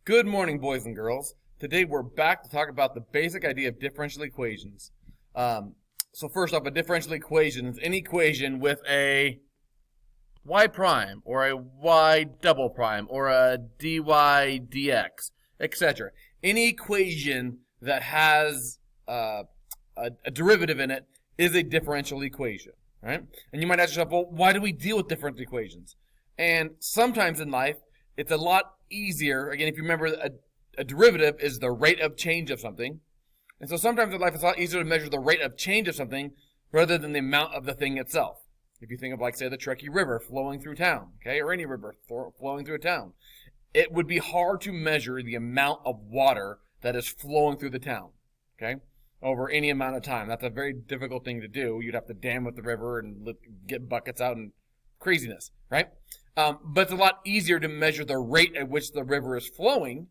Good morning, boys and girls. Today we're back to talk about the basic idea of differential equations. So first off, a differential equation is any equation with a y prime, or a y double prime, or a dy dx, etc. Any equation that has a derivative in it is a differential equation, right? And you might ask yourself, well, why do we deal with differential equations? And sometimes in life, it's a lot easier. Again, if you remember, a derivative is the rate of change of something. And so sometimes in life, it's a lot easier to measure the rate of change of something rather than the amount of the thing itself. If you think of, like, say, the Truckee River flowing through town, okay, or any river flowing through a town, it would be hard to measure the amount of water that is flowing through the town, okay, over any amount of time. That's a very difficult thing to do. You'd have to dam with the river and get buckets out and craziness, right? But it's a lot easier to measure the rate at which the river is flowing.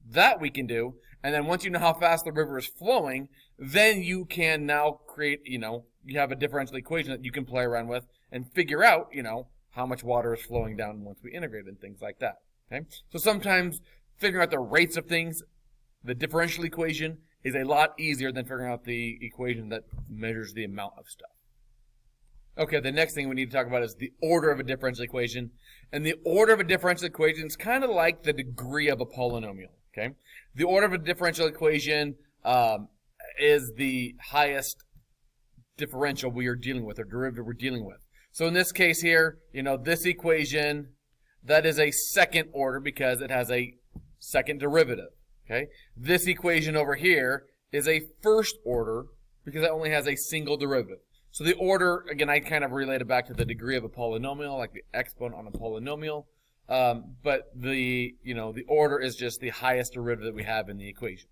That we can do. And then once you know how fast the river is flowing, then you can now create, you have a differential equation that you can play around with and figure out, how much water is flowing down once we integrate and things like that. Okay? So sometimes figuring out the rates of things, the differential equation, is a lot easier than figuring out the equation that measures the amount of stuff. Okay, the next thing we need to talk about is the order of a differential equation. And the order of a differential equation is kind of like the degree of a polynomial. Okay, the order of a differential equation is the highest differential we are dealing with, or derivative we're dealing with. So in this case here, this equation, that is a second order because it has a second derivative. Okay, this equation over here is a first order because it only has a single derivative. So the order, again, I kind of relate it back to the degree of a polynomial, like the exponent on a polynomial. But the order is just the highest derivative that we have in the equation.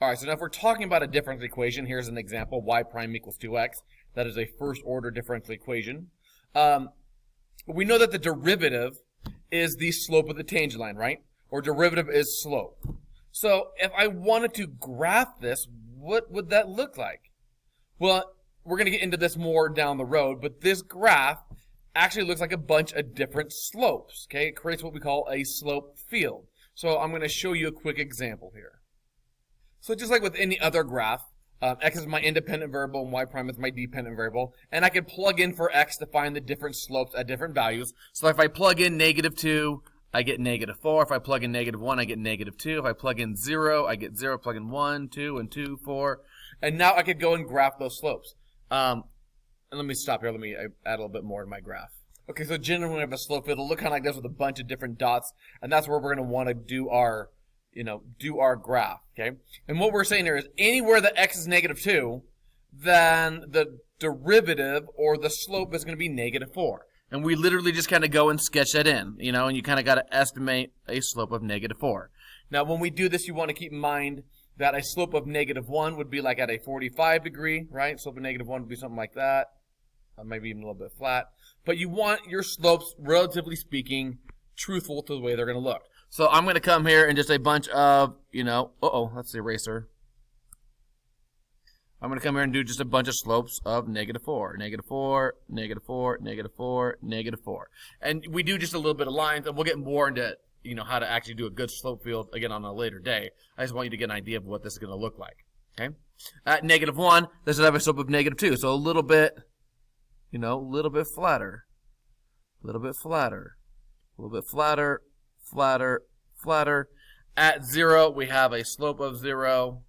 All right, so now if we're talking about a differential equation, here's an example, y prime equals 2x. That is a first order differential equation. We know that the derivative is the slope of the tangent line, right? Or derivative is slope. So if I wanted to graph this, what would that look like? Well, we're going to get into this more down the road, but this graph actually looks like a bunch of different slopes. Okay, it creates what we call a slope field. So I'm going to show you a quick example here. So just like with any other graph, x is my independent variable and y prime is my dependent variable, and I can plug in for x to find the different slopes at different values. So if I plug in -2, I get -4. If I plug in -1, I get -2. If I plug in 0, I get 0. Plug in 1, 2, and 2, 4. And now I could go and graph those slopes. And let me stop here. Let me add a little bit more to my graph. Okay, so generally when we have a slope field, it'll look kind of like this with a bunch of different dots, and that's where we're going to want to do our, graph, okay? And what we're saying here is anywhere that x is -2, then the derivative or the slope is going to be -4. And we literally just kind of go and sketch that in, and you kind of got to estimate a slope of -4. Now, when we do this, you want to keep in mind that a slope of -1 would be like at a 45 degree, right? Slope of -1 would be something like that. Maybe even a little bit flat. But you want your slopes, relatively speaking, truthful to the way they're going to look. So I'm going to come here and just a bunch of, that's the eraser. I'm going to come here and do just a bunch of slopes of -4, -4, -4, -4, -4. And we do just a little bit of lines, and we'll get more into how to actually do a good slope field, again, on a later day. I just want you to get an idea of what this is going to look like, okay? At -1, this will have a slope of -2, so a little bit, little bit flatter, a little bit flatter, a little bit flatter, flatter, flatter. At 0, we have a slope of 0.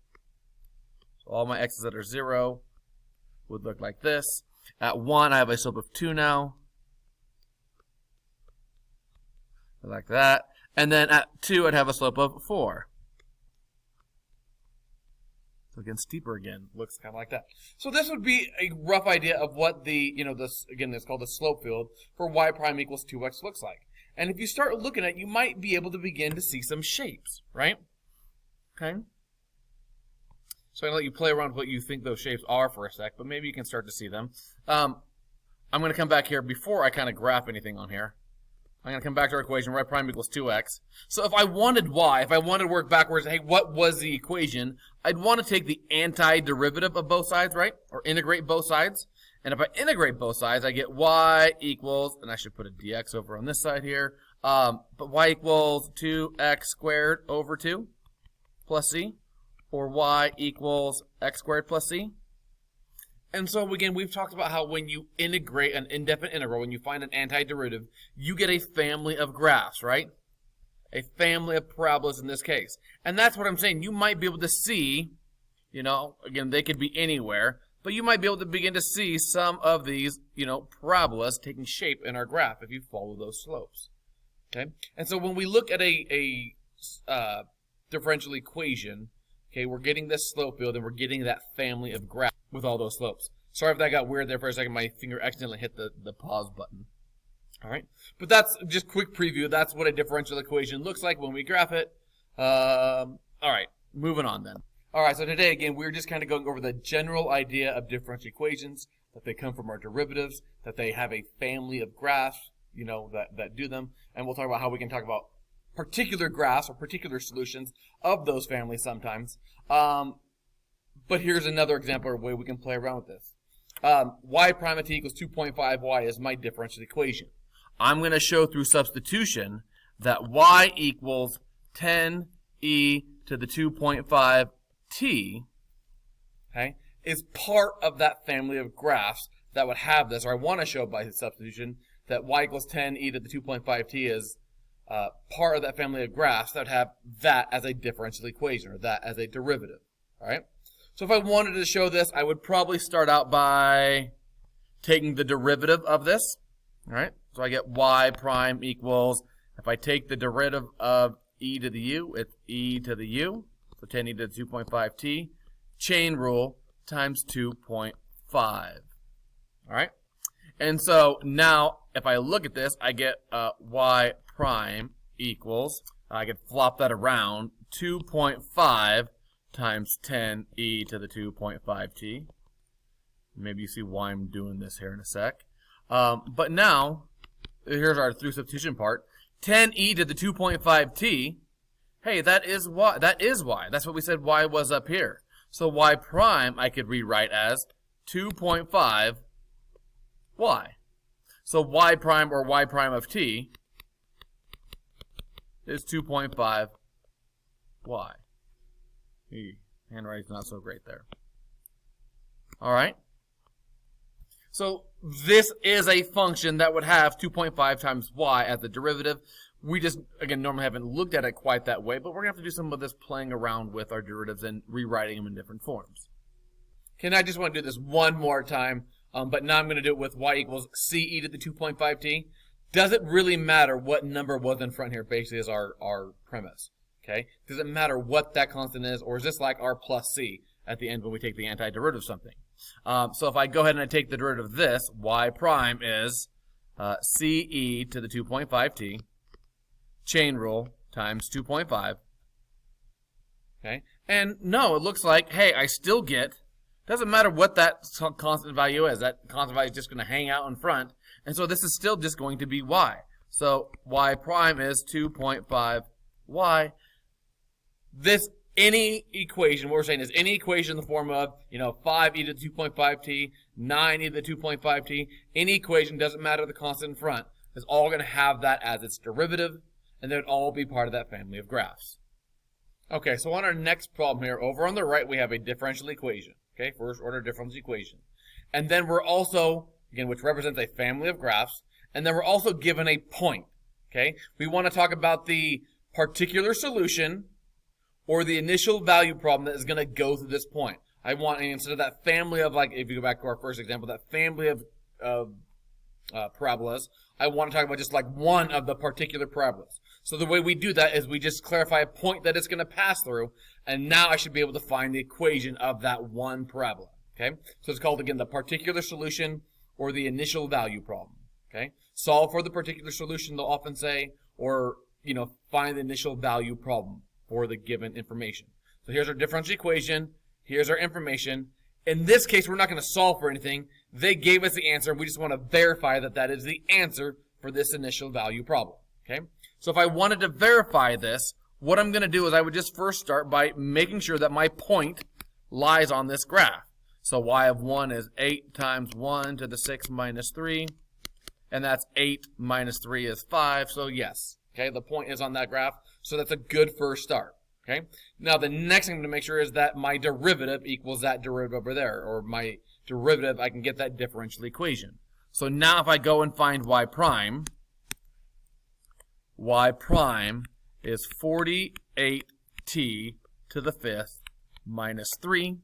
So all my x's that are 0 would look like this. At 1, I have a slope of 2 now, like that. And then at 2, I'd have a slope of 4. So again, steeper again, looks kind of like that. So this would be a rough idea of what the, this is called the slope field for y prime equals 2x looks like. And if you start looking at it, you might be able to begin to see some shapes, right? Okay. So I'm going to let you play around with what you think those shapes are for a sec, but maybe you can start to see them. I'm going to come back here before I kind of graph anything on here. I'm going to come back to our equation, y prime equals 2x. So if I wanted y, if I wanted to work backwards, hey, what was the equation? I'd want to take the antiderivative of both sides, right? Or integrate both sides. And if I integrate both sides, I get y equals, and I should put a dx over on this side here, But y equals 2x squared over 2 plus c, or y equals x squared plus c. And so again, we've talked about how when you integrate an indefinite integral, when you find an antiderivative, you get a family of graphs, right? A family of parabolas in this case. And that's what I'm saying. You might be able to see, you know, again, they could be anywhere, but you might be able to begin to see some of these, you know, parabolas taking shape in our graph if you follow those slopes. Okay? And so when we look at a differential equation, okay, we're getting this slope field and we're getting that family of graphs with all those slopes. Sorry if that got weird there for a second. My finger accidentally hit the pause button. All right, but that's just quick preview. That's what a differential equation looks like when we graph it. All right, moving on then. All right, so today again we're just kind of going over the general idea of differential equations, that they come from our derivatives, that they have a family of graphs, you know, that do them, and we'll talk about how we can talk about particular graphs or particular solutions of those families sometimes. But here's another example or way we can play around with this. Y prime of t equals 2.5y is my differential equation. I'm going to show through substitution that y equals 10e to the 2.5t, okay, is part of that family of graphs that would have this, or I want to show by substitution that y equals 10e to the 2.5t is part of that family of graphs that would have that as a differential equation, or that as a derivative. All right. So if I wanted to show this, I would probably start out by taking the derivative of this. All right. So I get y prime equals, if I take the derivative of e to the u, it's e to the u, so 10e to the 2.5t, chain rule times 2.5. All right. And so now if I look at this, I get y prime equals, I can flop that around, 2.5 times 10e to the 2.5t. Maybe you see why I'm doing this here in a sec. But now, here's our through substitution part. 10e to the 2.5t, hey, that is y. That's what we said y was up here. So y prime I could rewrite as 2.5 y. So y prime, or y prime of t, is 2.5 y. Handwriting's not so great there. All right. So this is a function that would have 2.5 times y as the derivative. We just, again, normally haven't looked at it quite that way, but we're going to have to do some of this playing around with our derivatives and rewriting them in different forms. Okay, now I just want to do this one more time, but now I'm going to do it with y equals ce to the 2.5t. Does it really matter what number was in front here, basically, is our premise. Okay? Does it matter what that constant is, or is this like r plus c at the end when we take the antiderivative of something? So if I go ahead and I take the derivative of this, y prime is ce to the 2.5t, chain rule times 2.5. Okay? And no, it looks like, hey, I still get, doesn't matter what that constant value is, that constant value is just going to hang out in front, and so this is still just going to be y. So y prime is 2.5y. This, any equation, what we're saying is any equation in the form of, you know, 5e to the 2.5t, 9e to the 2.5t, any equation, doesn't matter the constant in front, is all going to have that as its derivative, and they would all be part of that family of graphs. Okay, so on our next problem here, over on the right, we have a differential equation. Okay, first order differential equation. And then we're also, again, which represents a family of graphs, and then we're also given a point. Okay, we want to talk about the particular solution or the initial value problem that is going to go through this point. I want, instead of that family of, like, if you go back to our first example, that family of parabolas, I want to talk about just like one of the particular parabolas. So the way we do that is we just clarify a point that it's going to pass through, and now I should be able to find the equation of that one parabola. Okay, so it's called, again, the particular solution or the initial value problem. Okay, solve for the particular solution, they'll often say, or, you know, find the initial value problem for the given information. So here's our differential equation. Here's our information. In this case, we're not going to solve for anything. They gave us the answer. We just want to verify that that is the answer for this initial value problem. Okay? So if I wanted to verify this, what I'm going to do is I would just first start by making sure that my point lies on this graph. So y of 1 is 8 times 1 to the 6 minus 3. And that's 8 minus 3 is 5. So yes, Okay, the point is on that graph, so that's a good first start. Okay, now the next thing I'm going to make sure is that my derivative equals that derivative over there, or my derivative, I can get that differential equation. So now if I go and find y prime is 48t to the 5th minus 3.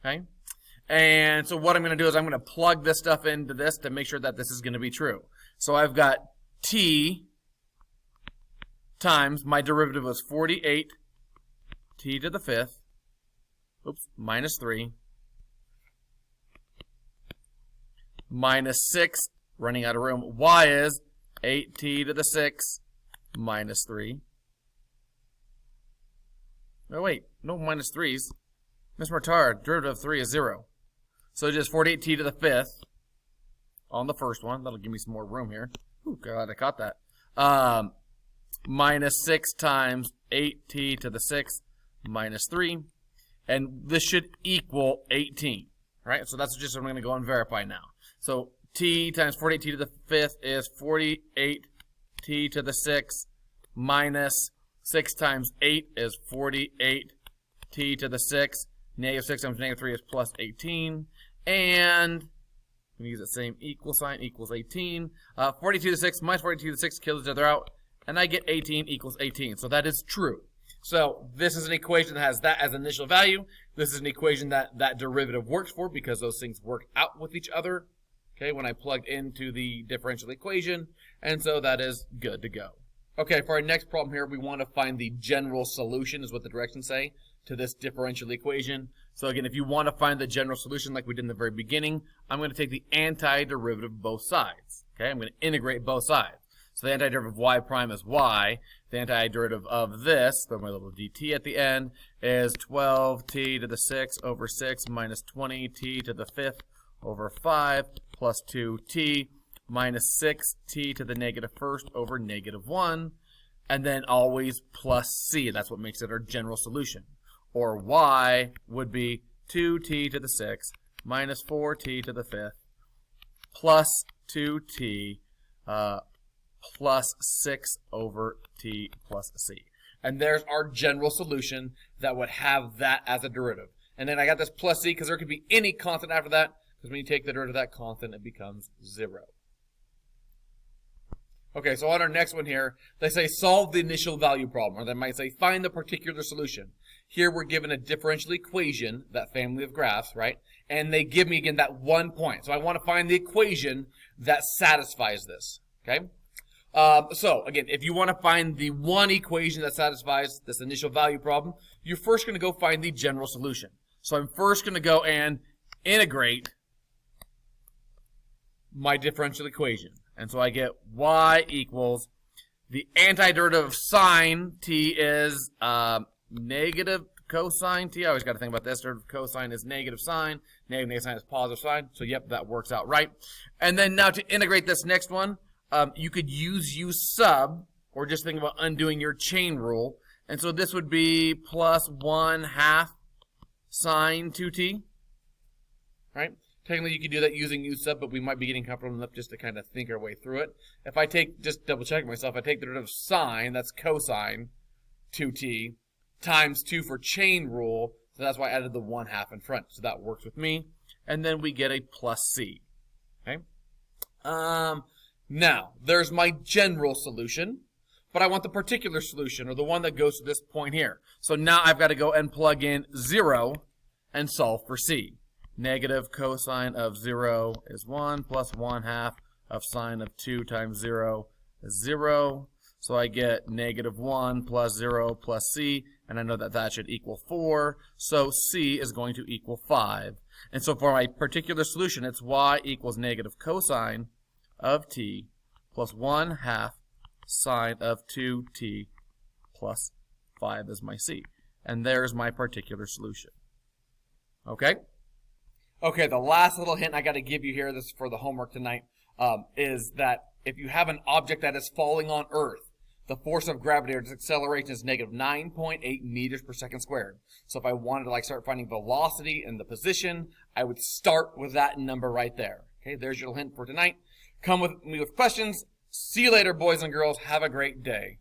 Okay, and so what I'm going to do is I'm going to plug this stuff into this to make sure that this is going to be true. So I've got t times, my derivative was 48t to the 5th, minus 3, minus 6, running out of room. Y is 8t to the 6 minus 3. Oh, wait, no minus 3s. Miss Martard, derivative of 3 is 0. So just 48t to the 5th on the first one. That'll give me some more room here. Ooh, glad I caught that. Minus 6 times 8t to the 6th minus 3. And this should equal 18. Right? So that's just what I'm going to go and verify now. So t times 48t to the 5th is 48t to the 6th minus 6 times 8 is 48t to the 6th. Negative 6 times negative 3 is plus 18. And we use the same equal sign, equals 18. 42 to the 6 minus 42 to the 6 kills each other out. And I get 18 equals 18. So that is true. So this is an equation that has that as initial value. This is an equation that that derivative works for because those things work out with each other. Okay, when I plugged into the differential equation. And so that is good to go. Okay, for our next problem here, we want to find the general solution, is what the directions say, to this differential equation. So again, if you want to find the general solution like we did in the very beginning, I'm going to take the antiderivative of both sides. Okay, I'm going to integrate both sides. So the antiderivative of y prime is y. The antiderivative of this, throw my little dt at the end, is 12t to the 6 over 6 minus 20t to the 5th over 5 plus 2t minus 6t to the negative 1st over negative 1. And then always plus c. That's what makes it our general solution. Or y would be 2t to the 6th minus 4t to the 5th plus 2t plus 6 over t plus c. And there's our general solution that would have that as a derivative. And then I got this plus c because there could be any constant after that, because when you take the derivative of that constant, it becomes 0. Okay, so on our next one here, they say solve the initial value problem, or they might say find the particular solution. Here we're given a differential equation, that family of graphs, right? And they give me, again, that 1 point. So I want to find the equation that satisfies this, okay? So, again, if you want to find the one equation that satisfies this initial value problem, you're first going to go find the general solution. So I'm first going to go and integrate my differential equation. And so I get y equals, the antiderivative of sine t is negative cosine t. I always got to think about this. Derivative of cosine is negative sine. Negative sine is positive sine. So, yep, that works out right. And then now to integrate this next one, you could use u sub, or just think about undoing your chain rule. And so this would be plus 1/2 sine 2t, right? Technically, you could do that using u sub, but we might be getting comfortable enough just to kind of think our way through it. If I take, just double check myself, I take the derivative of sine, that's cosine 2t, times 2 for chain rule, so that's why I added the 1/2 in front. So that works with me. And then we get a plus c, okay? Now, there's my general solution, but I want the particular solution, or the one that goes to this point here. So now I've got to go and plug in 0 and solve for c. Negative cosine of 0 is 1 plus 1/2 of sine of 2 times 0 is 0. So I get negative 1 plus 0 plus c, and I know that that should equal 4. So c is going to equal 5. And so for my particular solution, it's y equals negative cosine of t plus 1/2 sine of 2t plus 5 is my c. And there's my particular solution. Okay? Okay, the last little hint I got to give you here, this is for the homework tonight, is that if you have an object that is falling on Earth, the force of gravity or its acceleration is negative 9.8 meters per second squared. So if I wanted to start finding velocity and the position, I would start with that number right there. Okay, there's your little hint for tonight. Come with me with questions, See you later, boys and girls. Have a great day.